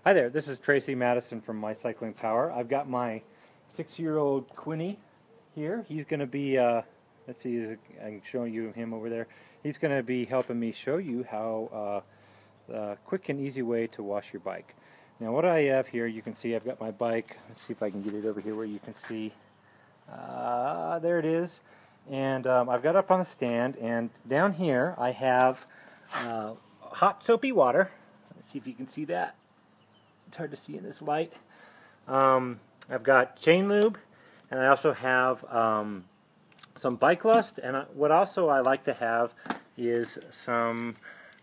Hi there, this is Tracy Matteson from My Cycling Power. I've got my 6-year-old Quinny here. He's going to be, let's see, I'm showing you him over there. He's going to be helping me show you how quick and easy way to wash your bike. Now what I have here, you can see I've got my bike. Let's see if I can get it over here where you can see. There it is. And I've got it up on the stand, and down here I have hot soapy water. Let's see if you can see that. It's hard to see in this light. I've got chain lube, and I also have some Bike Lust, and what also I like to have is some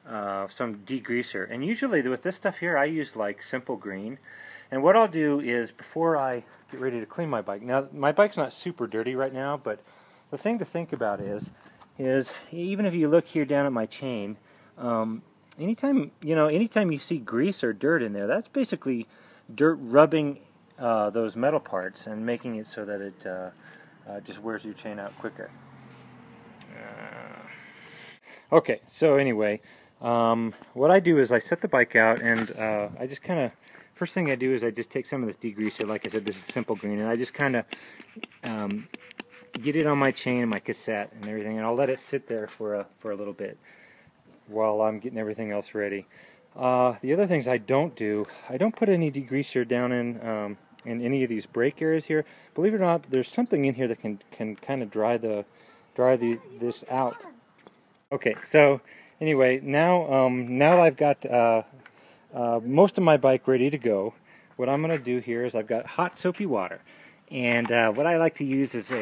degreaser. And usually with this stuff here I use like Simple Green. And what I'll do is, before I get ready to clean my bike, now my bike's not super dirty right now, but the thing to think about is even if you look here down at my chain, anytime you see grease or dirt in there, that's basically dirt rubbing those metal parts and making it so that it just wears your chain out quicker. Okay, so anyway, what I do is I set the bike out, and I just kind of, first thing I do is I just take some of this degreaser. Like I said, this is Simple Green, and I just kind of get it on my chain and my cassette and everything, and I'll let it sit there for a little bit while I'm getting everything else ready. The other things I don't do, I don't put any degreaser down in any of these brake areas here. Believe it or not, there's something in here that can kind of dry this out. Okay, so anyway, now I've got most of my bike ready to go. What I'm going to do here is I've got hot soapy water, and what I like to use is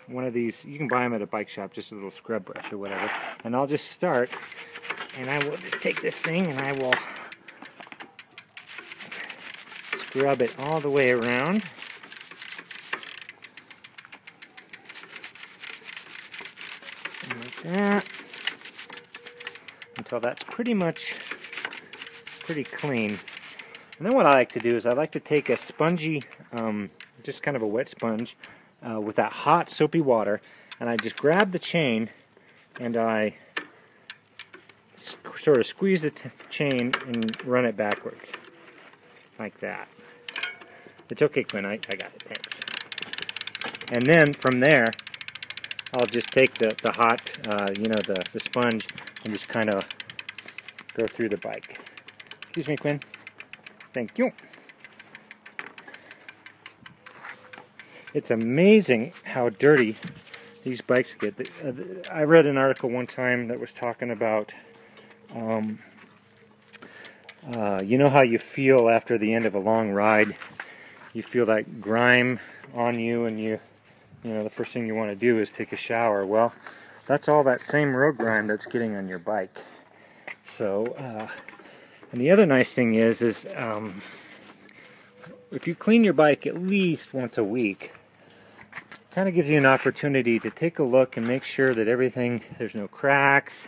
one of these. You can buy them at a bike shop, just a little scrub brush or whatever. And I'll just start, and I will just take this thing and I will scrub it all the way around. Like that, until that's pretty clean. And then what I like to do is I like to take a spongy, just kind of a wet sponge with that hot soapy water, and I just grab the chain and I sort of squeeze the chain and run it backwards like that. It's okay, Quinn, I got it, thanks. And then from there I'll just take the hot, the sponge, and just kind of go through the bike. Excuse me, Quinn. Thank you. It's amazing how dirty these bikes get. I read an article one time that was talking about, you know how you feel after the end of a long ride. You feel that grime on you, and you know the first thing you want to do is take a shower. Well, that's all that same road grime that's getting on your bike. So, and the other nice thing is if you clean your bike at least once a week, it kind of gives you an opportunity to take a look and make sure that there's no cracks,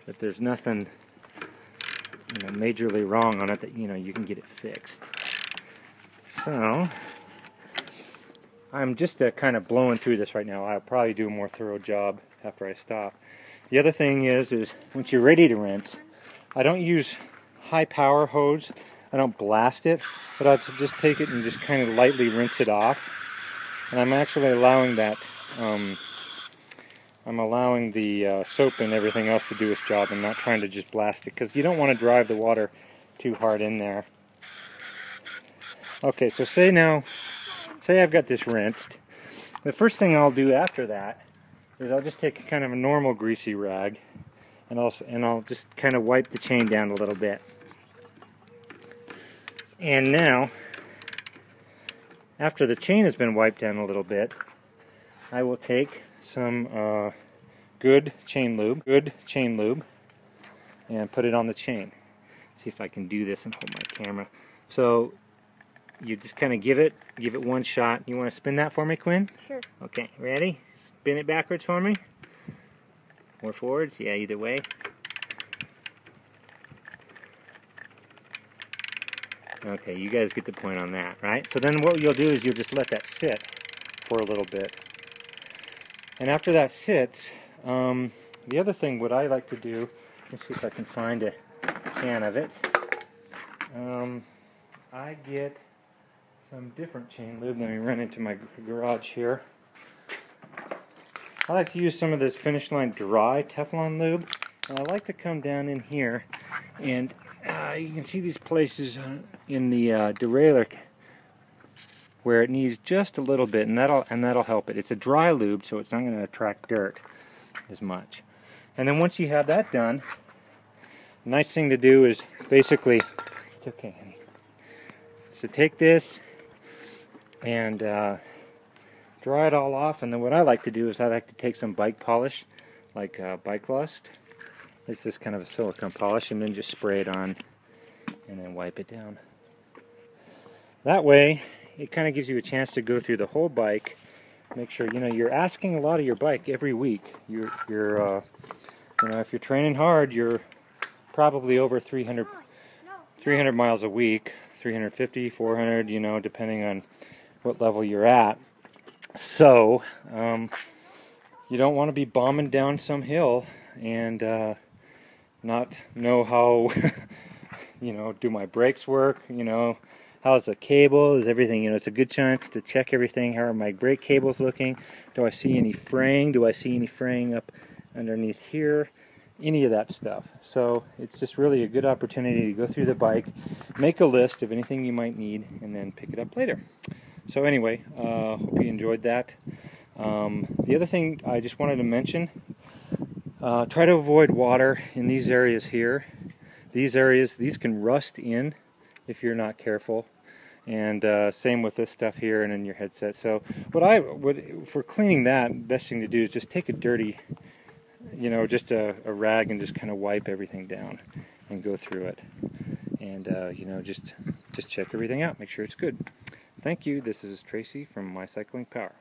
that there's nothing majorly wrong on it, that you can get it fixed. So I'm just kind of blowing through this right now. I'll probably do a more thorough job after I stop. The other thing is once you're ready to rinse, I don't use high power hose. I don't blast it, but I'll just take it and just kind of lightly rinse it off. And I'm actually allowing that, I'm allowing the soap and everything else to do its job, and not trying to just blast it, because you don't want to drive the water too hard in there. Okay, so say I've got this rinsed. The first thing I'll do after that is I'll just take kind of a normal greasy rag, and I'll just kind of wipe the chain down a little bit. And now, after the chain has been wiped down a little bit, I will take some good chain lube, and put it on the chain. See if I can do this and hold my camera. So you just kind of give it one shot. You want to spin that for me, Quinn? Sure. Okay, ready? Spin it backwards for me. Or forwards, yeah, either way. Okay, you guys get the point on that, right? So then what you'll do is you'll just let that sit for a little bit. And after that sits, the other thing what I like to do, let's see if I can find a can of it. I get some different chain lube. Let me run into my garage here. I like to use some of this Finish Line dry Teflon lube, and I like to come down in here, and you can see these places in the derailleur where it needs just a little bit, and that'll help it. It's a dry lube, so it's not going to attract dirt as much. And then once you have that done, the nice thing to do is basically, it's okay, honey. So take this and dry it all off, and then what I like to do is I like to take some bike polish, like Bike Lust. It's just kind of a silicone polish, and then just spray it on and then wipe it down. That way it kind of gives you a chance to go through the whole bike. Make sure, you know, you're asking a lot of your bike every week. You know, if you're training hard, you're probably over 300 miles a week, 350, 400, you know, depending on what level you're at. So you don't want to be bombing down some hill and not know how you know, do my brakes work, you know, how's the cable, is everything, you know, it's a good chance to check everything. How are my brake cables looking? Do I see any fraying? Do I see any fraying up underneath here? Any of that stuff. So it's just really a good opportunity to go through the bike, make a list of anything you might need, and then pick it up later. So anyway, hope you enjoyed that. The other thing I just wanted to mention, try to avoid water in these areas here. These can rust in if you're not careful, and same with this stuff here and in your headset. So what I would, for cleaning that, best thing to do is just take a dirty, you know, just a rag and just kind of wipe everything down and go through it, and you know, just check everything out, make sure it's good. Thank you. This is Tracy from My Cycling Power.